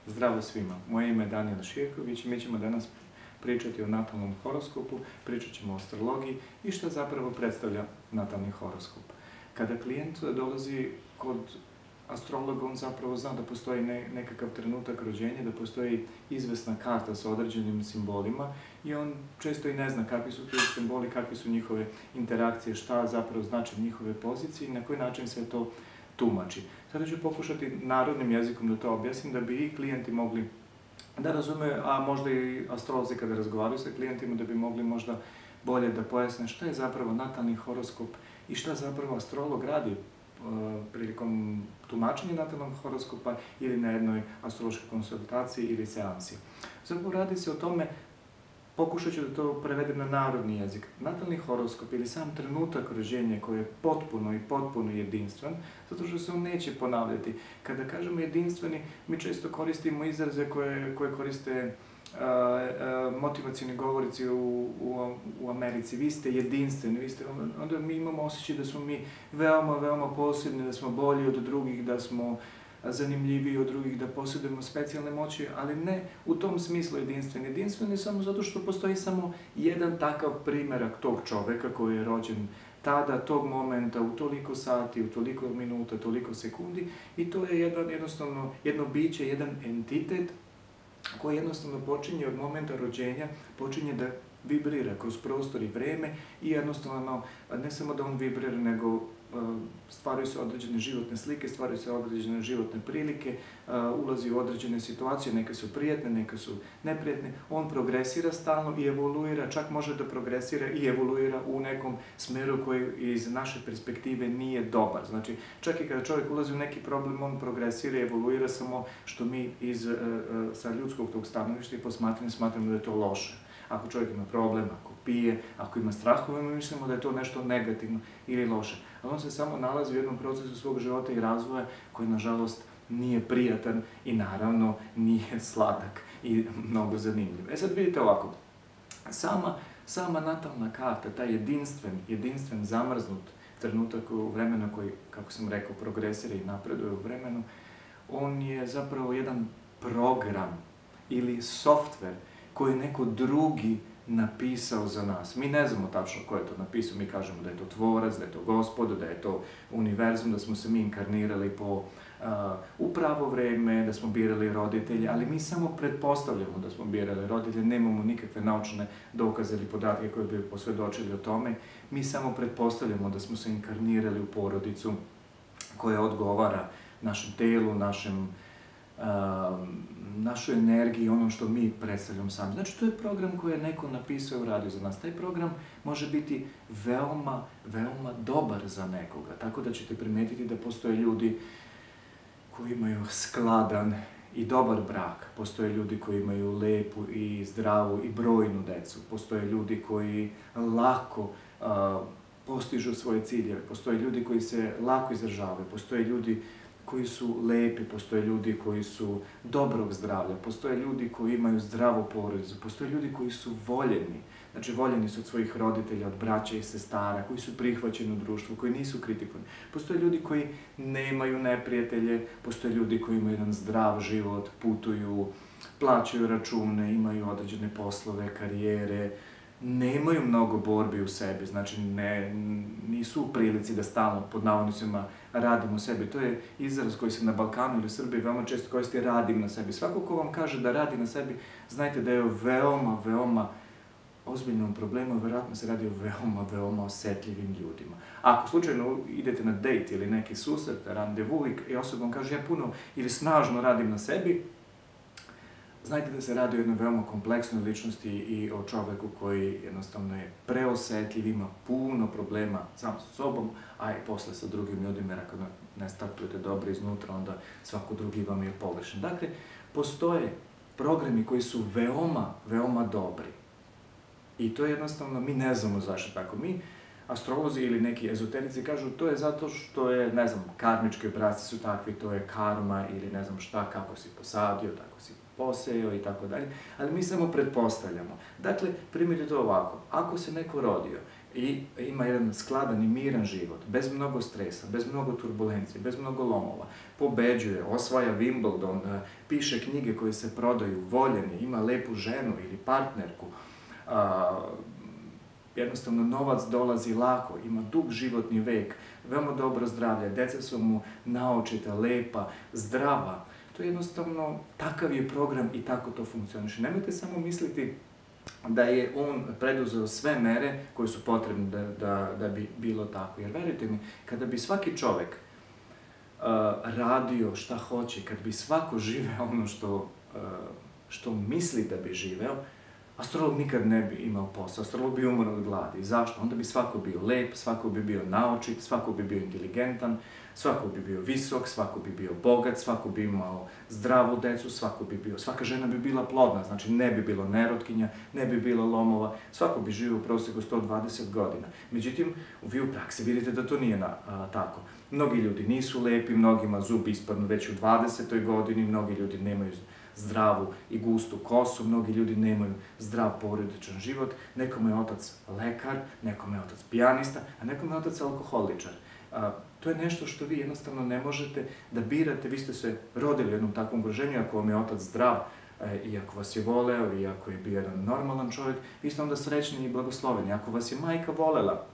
Zdravo svima, moje ime je Danijel Šijeković i mi ćemo danas pričati o natalnom horoskopu, pričat ćemo o astrologiji i što zapravo predstavlja natalni horoskop. Kada klijent dolazi kod astrologa, on zapravo zna da postoji nekakav trenutak rođenja, da postoji izvesna karta sa određenim simbolima i on često i ne zna kakvi su ti simboli, kakve su njihove interakcije, šta zapravo znači njihove pozicije i na koji način se to tumači. Sada ću pokušati narodnim jezikom da to objasnim, da bi i klijenti mogli da razumeju, a možda i astrolozi kada razgovaraju sa klijentima, da bi mogli možda bolje da pojasne šta je zapravo natalni horoskop i šta zapravo astrolog radi prilikom tumačenja natalnog horoskopa ili na jednoj astrološkoj konsultaciji ili seansi. Zapravo radi se o tome, pokušat ću da to prevedem na narodni jezik. Natalni horoskop ili sam trenutak rođenja koji je potpuno jedinstven, zato što se on neće ponavljati. Kada kažemo jedinstveni, mi često koristimo izraze koje koriste motivacioni govorici u Americi. Vi ste jedinstveni, onda mi imamo osjećaj da smo mi veoma posebni, da smo bolji od drugih, da smo zanimljiviji od drugih, da posjedujemo specijalne moći, ali ne u tom smislu jedinstveni. Jedinstveni samo zato što postoji samo jedan takav primjerak tog čoveka koji je rođen tada, tog momenta, u toliko sati, u toliko minuta, toliko sekundi i to je jednostavno jedno biće, jedan entitet koji jednostavno počinje od momenta rođenja, počinje da vibrira kroz prostor i vreme i jednostavno ne samo da on vibrira, nego stvaraju se određene životne slike, stvaraju se određene životne prilike, ulazi u određene situacije, neke su prijatne, neke su neprijatne, on progresira stalno i evoluira, čak može da progresira i evoluira u nekom smeru koji iz naše perspektive nije dobar. Znači, čak i kada čovjek ulazi u neki problem, on progresira i evoluira, samo što mi sa ljudskog tog stanovišta i posmatranja smatramo da je to loše. Ako čovjek ima problem, ako pije, ako ima strahove, mi mislimo da je to nešto negativno ili loše. Ali on se samo nalazi u jednom procesu svog života i razvoja koji, nažalost, nije prijatan i naravno nije sladak i mnogo zanimljiv. Sad vidite ovako, sama natalna karta, taj jedinstven, zamrznut trenutak u vremenu koji, kako sam rekao, progresira i napreduje u vremenu, on je zapravo jedan program ili softver koji je neko drugi napisao za nas. Mi ne znamo tačno ko je to napisao, mi kažemo da je to tvorac, da je to gospod, da je to univerzum, da smo se mi inkarnirali u pravo vreme, da smo birali roditelje, ali mi samo pretpostavljamo da smo birali roditelje, nemamo nikakve naučne dokaze ili podatke koje bi posvjedočili o tome, mi samo pretpostavljamo da smo se inkarnirali u porodicu koja odgovara našem telu, našoj energiji, ono što mi predstavljamo sami. Znači, to je program koji je neko napisao i uradio za nas. Taj program može biti veoma dobar za nekoga. Tako da ćete primetiti da postoje ljudi koji imaju skladan i dobar brak. Postoje ljudi koji imaju lepu i zdravu i brojnu decu. Postoje ljudi koji lako postižu svoje ciljeve. Postoje ljudi koji se lako izdržavaju. Postoje ljudi koji su lepi, postoje ljudi koji su dobrog zdravlja, postoje ljudi koji imaju zdravu porodicu, postoje ljudi koji su voljeni, znači voljeni su od svojih roditelja, od braća i sestara, koji su prihvaćeni u društvu, koji nisu kritikovani. Postoje ljudi koji nemaju neprijatelje, postoje ljudi koji imaju jedan zdrav život, putuju, plaćaju račune, imaju određene poslove, karijere, nemaju mnogo borbi u sebi, znači nisu u prilici da stalno, pod navodnicima, radimo u sebi. To je izraz koji se na Balkanu ili u Srbiji veoma često koristi, radim na sebi. Svako ko vam kaže da radi na sebi, znajte da je o veoma ozbiljnom problemu, vjerojatno se radi o veoma osetljivim ljudima. Ako slučajno idete na dejt ili neki susret, randevu i osoba vam kaže ja puno ili snažno radim na sebi, znajte da se radi o jednoj veoma kompleksnoj ličnosti i o čoveku koji jednostavno je preosetljiv, ima puno problema sam sa sobom, a i posle sa drugim ljudima, jer ako ne startujete dobro iznutra, onda svako drugi vam je pogrešan. Dakle, postoje programi koji su veoma dobri. I to je jednostavno, mi ne znamo zašto tako. Mi, astrolozi ili neki ezoterici, kažu to je zato što je, ne znam, karmički obrasci su takvi, to je karma ili ne znam šta, kako si posadio, tako si posejao i tako dalje, ali mi samo pretpostavljamo. Dakle, primjer je to ovako, ako se neko rodio i ima jedan skladan i miran život, bez mnogo stresa, bez mnogo turbulencije, bez mnogo lomova, pobeđuje, osvaja Wimbledon, piše knjige koje se prodaju, voljen je, ima lepu ženu ili partnerku, jednostavno novac dolazi lako, ima dug životni vek, veoma dobro zdravlje, deca su mu naočita, lepa, zdrava. To je jednostavno, takav je program i tako to funkcioniše. Nemojte samo misliti da je on preduzeo sve mere koje su potrebne da bi bilo tako. Jer verujte mi, kada bi svaki čovek radio šta hoće, kad bi svako živeo ono što misli da bi živeo, astrolog nikad ne bi imao posao, astrolog bi umro od gladi. Zašto? Onda bi svako bio lep, svako bi bio naočit, svako bi bio inteligentan, svako bi bio visok, svako bi bio bogat, svako bi imao zdravu decu, svaka žena bi bila plodna, znači ne bi bilo nerotkinja, ne bi bilo lomova, svako bi živio u prosjeku 120 godina. Međutim, vi u praksi vidite da to nije tako. Mnogi ljudi nisu lepi, mnogima zubi ispadnu već u 20. godini, mnogi ljudi nemaju zdravu i gustu kosu, mnogi ljudi nemaju zdrav porodičan život, nekome je otac lekar, nekome je otac pijanista, a nekome je otac alkoholičar. To je nešto što vi jednostavno ne možete da birate, vi ste se rodili u jednom takvom okruženju, ako vam je otac zdrav, i ako vas je voleo, i ako je bio jedan normalan čovjek, vi ste onda srećni i blagosloveni. Ako vas je majka volela,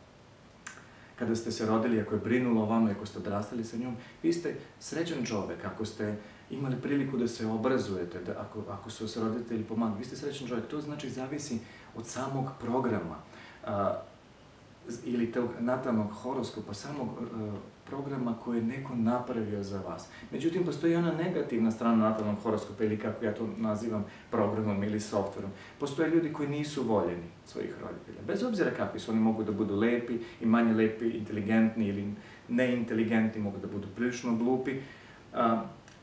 kada ste se rodili, ako je brinula o vama, ako ste odrastali sa njom, vi ste srećan čovjek. Ako ste imali priliku da se obrazujete, ako su vas roditelji pomagali, vi ste srećan čovjek. To znači zavisi od samog programa ili tog natalnog horoskopa, samog programa koji je neko napravio za vas. Međutim, postoji ona negativna strana natalnog horoskopa, ili kako ja to nazivam, programom ili softverom. Postoje ljudi koji nisu voljeni svojih roditelja. Bez obzira kakvi su, oni mogu da budu lepi i manje lepi, inteligentni ili neinteligentni, mogu da budu prilično glupi.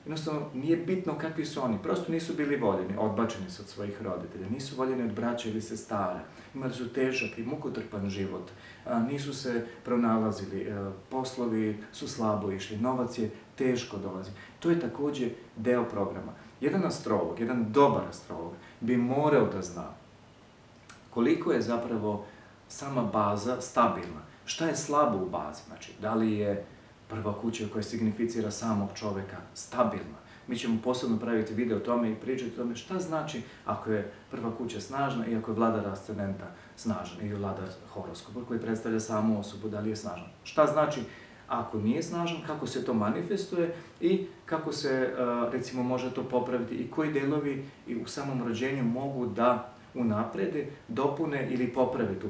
Jednostavno, nije bitno kakvi su oni, prosto nisu bili voljeni, odbačeni su od svojih roditelja, nisu voljeni od braća ili sestara, imali su težak i mukotrpan život, nisu se pronalazili, poslovi su slabo išli, novac je teško dolazi. To je takođe deo programa. Jedan astrolog, jedan dobar astrolog bi morao da zna koliko je zapravo sama baza stabilna, šta je slabo u bazi, znači da li je prva kuća koja significira samog čoveka stabilna. Mi ćemo posebno praviti video o tome i pričati o tome šta znači ako je prva kuća snažna i ako je vladar ascendenta snažan ili vladar horoskopa koji predstavlja samu osobu, da li je snažan. Šta znači ako nije snažan, kako se to manifestuje i kako se, recimo, može to popraviti i koji delovi u samom rođenju mogu da unaprede, dopune ili poprave tu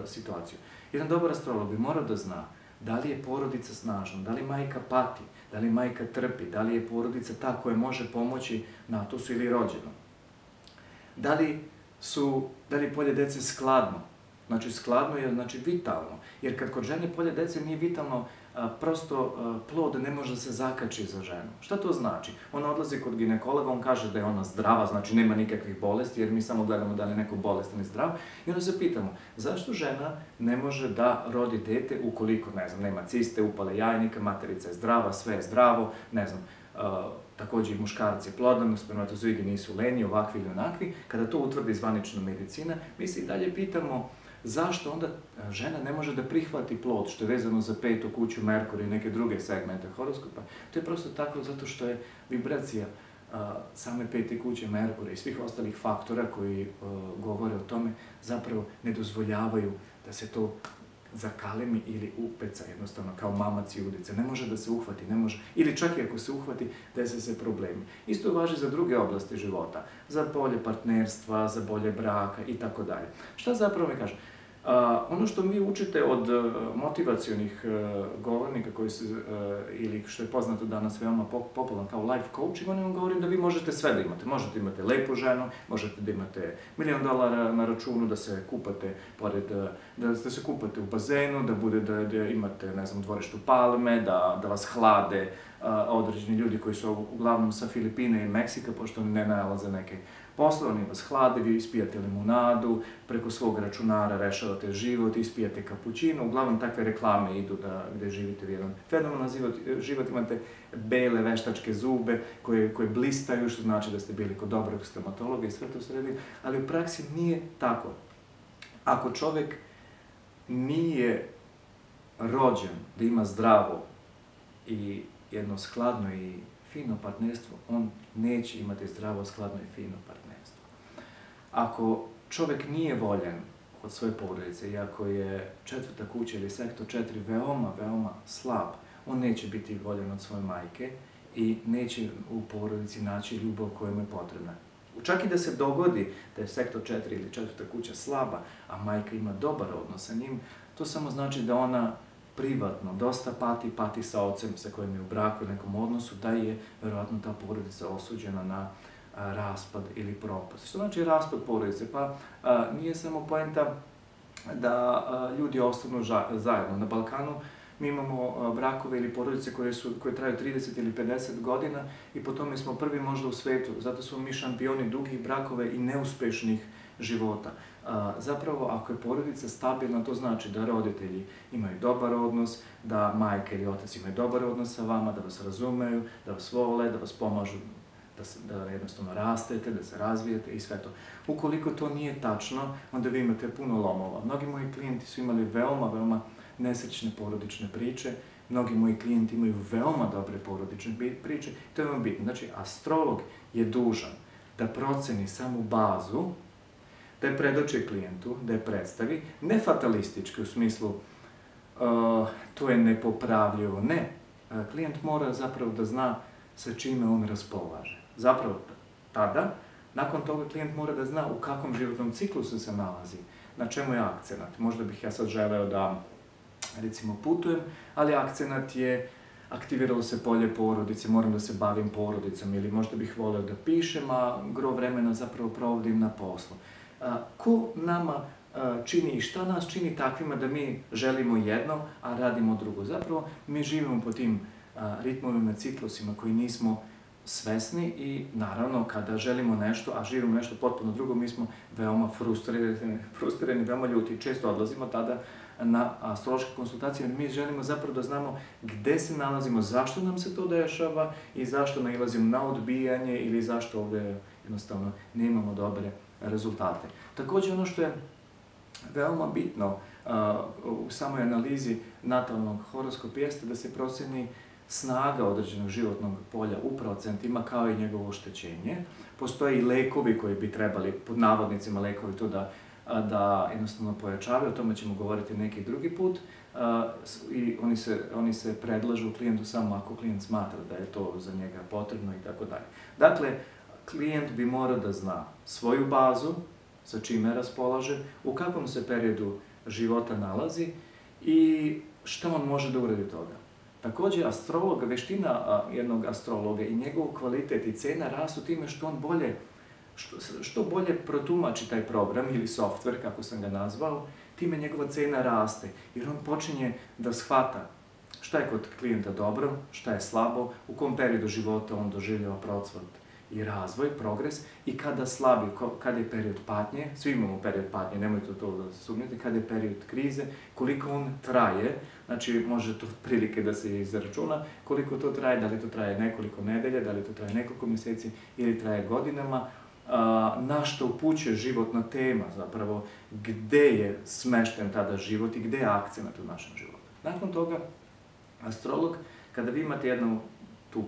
situaciju. Jedan dobar astrolog bi morao da zna da li je porodica snažna, da li majka pati, da li majka trpi, da li je porodica ta koja može pomoći natusu ili rođenom. Da li polje dece skladno? Znači skladno je znači vitalno, jer kad kod žene polje dece nije vitalno, prosto plod ne može da se zakači za ženu. Šta to znači? Ona odlazi kod ginekologa, on kaže da je ona zdrava, znači nema nikakvih bolesti, jer mi samo gledamo da li je neko bolestan i zdrav, i onda se pitamo, zašto žena ne može da rodi dete ukoliko, ne znam, nema ciste, upale jajnika, materica je zdrava, sve je zdravo, ne znam, takođe i muškarac je plodan, spermatozoidi nisu lenji, ovakvi ili onakvi. Kada to utvrdi zvanična medicina, mi se i dalje pitamo zašto onda žena ne može da prihvati plod, što je vezano za petu kuću, Merkur i neke druge segmente horoskopa. To je prosto tako zato što je vibracija same pete kuće Merkura i svih ostalih faktora koji govore o tome zapravo ne dozvoljavaju da se to zakalemi ili upeca, jednostavno kao mamac i udice. Ne može da se uhvati, ne može, ili čak i ako se uhvati, dese se problemi. Isto važi za druge oblasti života, za polje partnerstva, za polje braka i tako dalje. Šta zapravo mi kaže? Ono što vi učite od motivacionih govornika koji su, ili što je poznato danas veoma popularno kao life coaching, oni vam govori da vi možete sve da imate. Možete imati lepu ženu, možete da imate $1.000.000 na računu, da se kupate da se kupate u bazenu, da imate, ne znam, u dvorištu palme, da vas hlade određeni ljudi koji su uglavnom sa Filipine i Meksika, pošto oni ne nalaze neke posle, oni vas hlade, vi ispijate limunadu, preko svog računara rešavate život, ispijate kapućino, uglavnom takve reklame idu gde živite u jedan fenomenalan život, imate bele veštačke zube koje blistaju, što znači da ste bili kod dobrog stomatologa i sve to sredi, ali u praksi nije tako. Ako čovek nije rođen da ima zdravo i jedno skladno i fino partnerstvo, on neće imati zdravo, skladno i fino partnerstvo. Ako čovjek nije voljen od svoje porodice, i ako je četvrta kuća ili sektor 4 veoma slab, on neće biti voljen od svoje majke i neće u porodici naći ljubav koja mu je potrebna. Čak i da se dogodi da je sektor 4 ili četvrta kuća slaba, a majka ima dobar odnos sa njim, to samo znači da ona privatno dosta pati sa ocem sa kojim je u braku i nekom odnosu, da je verovatno ta porodica osuđena na raspad ili propast. Što znači raspad porodice? Pa nije samo poenta da ljudi ostanu zajedno. Na Balkanu mi imamo brakove ili porodice koje traju 30 ili 50 godina i po tome smo prvi možda u svetu. Zato smo mi šampioni dugih brakova i neuspešnih života. Zapravo, ako je porodica stabilna, to znači da roditelji imaju dobar odnos, da majka ili otac imaju dobar odnos sa vama, da vas razumeju, da vas vole, da vas pomažu da jednostavno rastete, da se razvijete i sve to. Ukoliko to nije tačno, onda vi imate puno lomova. Mnogi moji klijenti su imali veoma nesrećne porodične priče, mnogi moji klijenti imaju veoma dobre porodične priče, to je veoma bitno. Znači, astrolog je dužan da proceni samu bazu, da je predoči klijentu, da je predstavi, ne fatalistički u smislu to je nepopravljivo, ne. Klijent mora zapravo da zna sa čime on raspolaže. Zapravo tada, nakon toga klijent mora da zna u kakvom životnom ciklusu se nalazi, na čemu je akcenat. Možda bih ja sad želeo da, recimo, putujem, ali akcenat je aktiviralo se polje porodice, moram da se bavim porodicom, ili možda bih voleo da pišem, a gro vremena zapravo provodim na poslu. Ko nama čini i šta nas čini takvima da mi želimo jedno, a radimo drugo? Zapravo, mi živimo po tim ritmovima, ciklusima koji nismo svesni i naravno kada želimo nešto, a živimo nešto potpuno drugo, mi smo veoma frustrirani, veoma ljuti. Često odlazimo tada na astrološke konsultacije, mi želimo zapravo da znamo gde se nalazimo, zašto nam se to dešava i zašto nailazimo na odbijanje ili zašto ovdje jednostavno nemamo dobre rezultate. Također ono što je veoma bitno u samoj analizi natalnog horoskopa jeste da se proceni snaga određenog životnog polja u procentima kao i njegovo oštećenje. Postoje i lekovi koji bi trebali, pod navodnicima lekovi, to da jednostavno pojačavaju, o tome ćemo govoriti neki drugi put i oni se predlažu klijentu samo ako klijent smatra da je to za njega potrebno i tako dalje. Dakle, klijent bi morao da zna svoju bazu, sa čime raspolaže, u kakvom se periodu života nalazi i šta on može da uradi toga. Također, astrolog, veština jednog astrologa i njegov kvalitet i cena rastu time što on što bolje protumači taj program ili softver, kako sam ga nazvao, time njegova cena raste, jer on počinje da shvata šta je kod klijenta dobro, šta je slabo, u kom periodu života on doživljava procvat i razvoj, progres, i kada slabi, kada je period patnje, svi imamo period patnje, nemojte to da se sumnjate, kada je period krize, koliko on traje, znači može to prilike da se izračuna, koliko to traje, da li to traje nekoliko nedelja, da li to traje nekoliko mjeseci ili traje godinama, na što upućuje životna tema, zapravo gde je smešten tada život i gde je akcenat u našem životu. Nakon toga, astrolog, kada vi imate jednu tu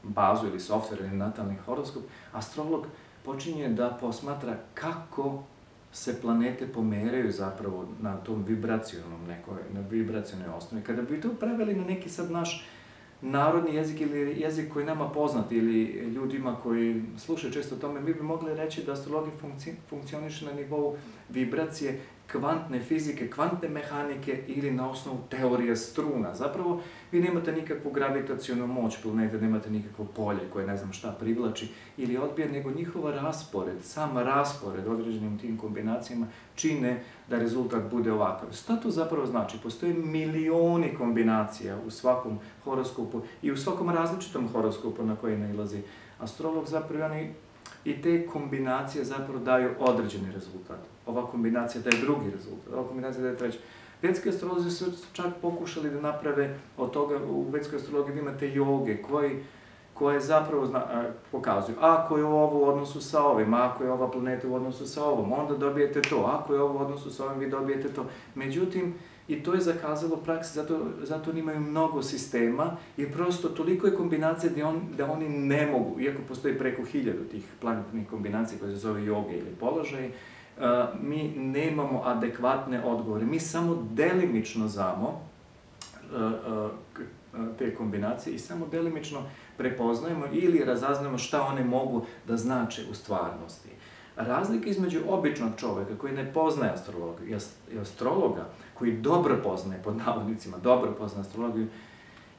bazu ili softver ili natalni horoskop, astrolog počinje da posmatra kako se planete pomeraju zapravo na tom vibracionoj osnovi. Kada bi to preveli na neki sad naš narodni jezik ili jezik koji nama poznat ili ljudima koji slušaju često o tome, mi bi mogli reći da astrologija funkcioniše na nivou vibracije, kvantne fizike, kvantne mehanike ili na osnovu teorije struna. Zapravo, vi nemate nikakvu gravitacionu moć planete, nemate nikakvo polje koje ne znam šta privlači ili odbija, nego njihova raspored, sam raspored određenim tim kombinacijama čine da rezultat bude ovakav. Šta to zapravo znači? Postoje milioni kombinacija u svakom horoskopu i u svakom različitom horoskopu na koji nailazi astrolog, zapravo i te kombinacije zapravo daju određeni rezultat. Ova kombinacija daje drugi rezultat, ova kombinacija daje treći. Vedski astrolozi su čak pokušali da naprave od toga, u vedskoj astrologiji imate joge, koje zapravo pokazuju ako je ovo u odnosu sa ovim, ako je ova planeta u odnosu sa ovom, onda dobijete to, ako je ovo u odnosu sa ovim, vi dobijete to. Međutim, i to je zakazalo u praksi, zato oni imaju mnogo sistema, jer prosto toliko je kombinacija da oni ne mogu, iako postoji preko 1000 tih planetarnih kombinacija koje se zove joge ili položaji, mi nemamo adekvatne odgovore. Mi samo delimično znamo te kombinacije i samo delimično prepoznajemo ili razaznajemo šta one mogu da znače u stvarnosti. Razlika između običnog čoveka koji ne poznaje astrologiju i astrologa koji dobro poznaje, pod navodnicima, dobro poznaje astrologiju,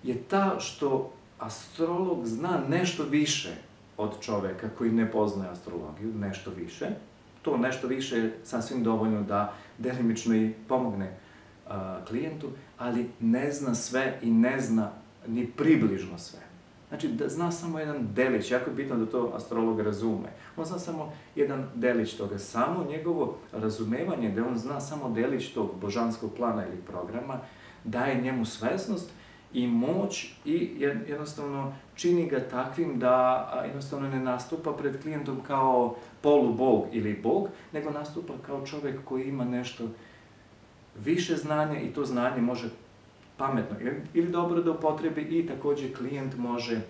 je ta što astrolog zna nešto više od čoveka koji ne poznaje astrologiju, nešto više. To nešto više je sasvim dovoljno da delimično i pomogne klijentu, ali ne zna sve i ne zna ni približno sve. Znači, da zna samo jedan delić, jako je bitno da to astrolog razume. On zna samo jedan delić toga, samo njegovo razumevanje da on zna samo delić tog božanskog plana ili programa, daje njemu svesnost i moć i jednostavno čini ga takvim da jednostavno ne nastupa pred klijentom kao polubog ili bog, nego nastupa kao čovjek koji ima nešto više znanja i to znanje može pametno ili dobro da upotrebi i također klijent može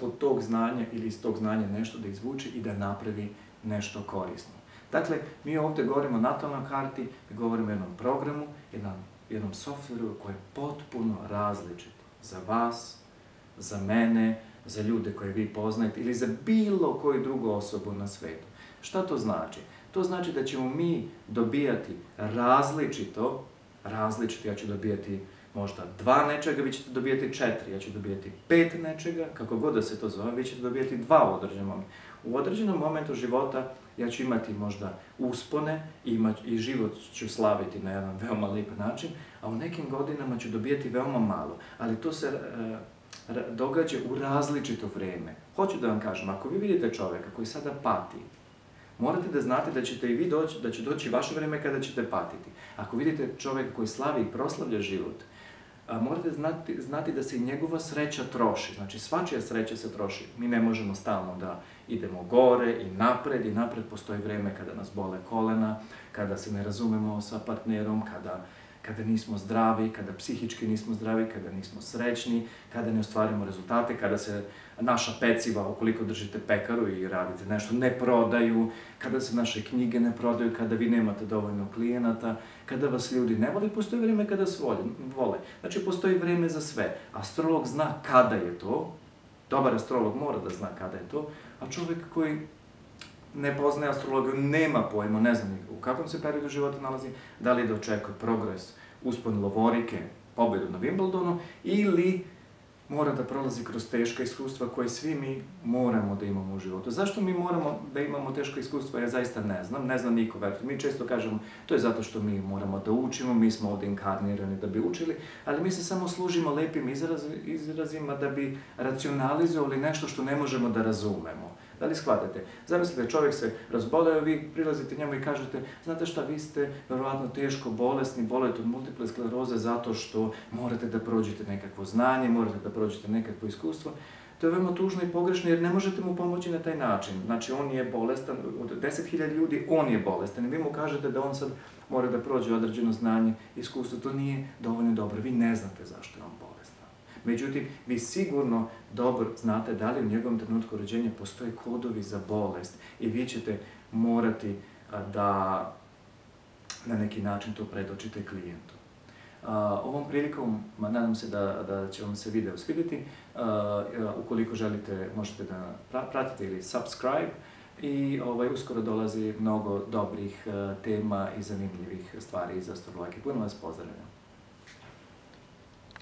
od tog znanja ili iz tog znanja nešto da izvuče i da napravi nešto korisno. Dakle, mi ovdje govorimo o natalnoj karti, mi govorimo o jednom programu, jednom softveru koji je potpuno različit za vas, za mene, za ljude koje vi poznajete ili za bilo koju drugu osobu na svetu. Šta to znači? To znači da ćemo mi dobijati različito, ja ću dobijati možda 2 nečega, vi ćete dobijati 4, ja ću dobijati 5 nečega, kako god da se to zove, vi ćete dobijati 2 u određenom momentu. U određenom momentu života ja ću imati možda uspone i život ću slaviti na jedan veoma lep način, a u nekim godinama ću dobijati veoma malo, ali to se događa u različito vrijeme. Hoću da vam kažem, ako vi vidite čovjeka koji sada pati, morate da znate da ćete i vi doći, da će doći vaše vrijeme kada ćete patiti. Ako vidite čovjeka koji slavi i proslavlja život, morate znati da se i njegova sreća troši. Znači, svačija sreća se troši. Mi ne možemo stalno da idemo gore i napred postoji vrijeme kada nas bole kolena, kada se ne razumemo sa partnerom, kada nismo zdravi, kada psihički nismo zdravi, kada nismo srećni, kada ne ostvarimo rezultate, kada se naša peciva, ukoliko držite pekaru i radite nešto, ne prodaju, kada se naše knjige ne prodaju, kada vi nemate dovoljno klijenata, kada vas ljudi ne vole, postoji vrijeme kada se vole. Znači, postoji vrijeme za sve. Astrolog zna kada je to, dobar astrolog mora da zna kada je to, a čovjek koji ne poznaje astrologiju, nema pojma, ne znam u kakvom se periodu života nalazi, da li da očekuje progres, uspon lovorike, pobjedu na Wimbledonu, ili mora da prolazi kroz teška iskustva koje svi mi moramo da imamo u životu. Zašto mi moramo da imamo teška iskustva, ja zaista ne znam niko, verujte. Mi često kažemo, to je zato što mi moramo da učimo, mi smo ovdje inkarnirani da bi učili, ali mi se samo služimo lepim izrazima da bi racionalizovali nešto što ne možemo da razumemo. Da li shvatate? Zamislite, čovjek se razboleo, vi prilazite njemu i kažete, znate šta, vi ste verovatno teško bolesni, bolujete od multiple skleroze zato što morate da prođete nekakvo znanje, morate da prođete nekakvo iskustvo. To je veoma tužno i pogrešno jer ne možete mu pomoći na taj način. Znači, on je bolestan, od 10.000 ljudi on je bolestan i vi mu kažete da on sad mora da prođe određeno znanje, iskustvo. To nije dovoljno dobro, vi ne znate zašto je on bolestan. Međutim, vi sigurno dobro znate da li u njegovom trenutku rođenja postoje kodovi za bolest i vi ćete morati da na neki način to predočite klijentu. Ovom prilikom, nadam se da će vam se video svidjeti. Ukoliko želite, možete da pratite ili subscribe i uskoro dolazi mnogo dobrih tema i zanimljivih stvari iz astrologije. Puno vas pozdravljam.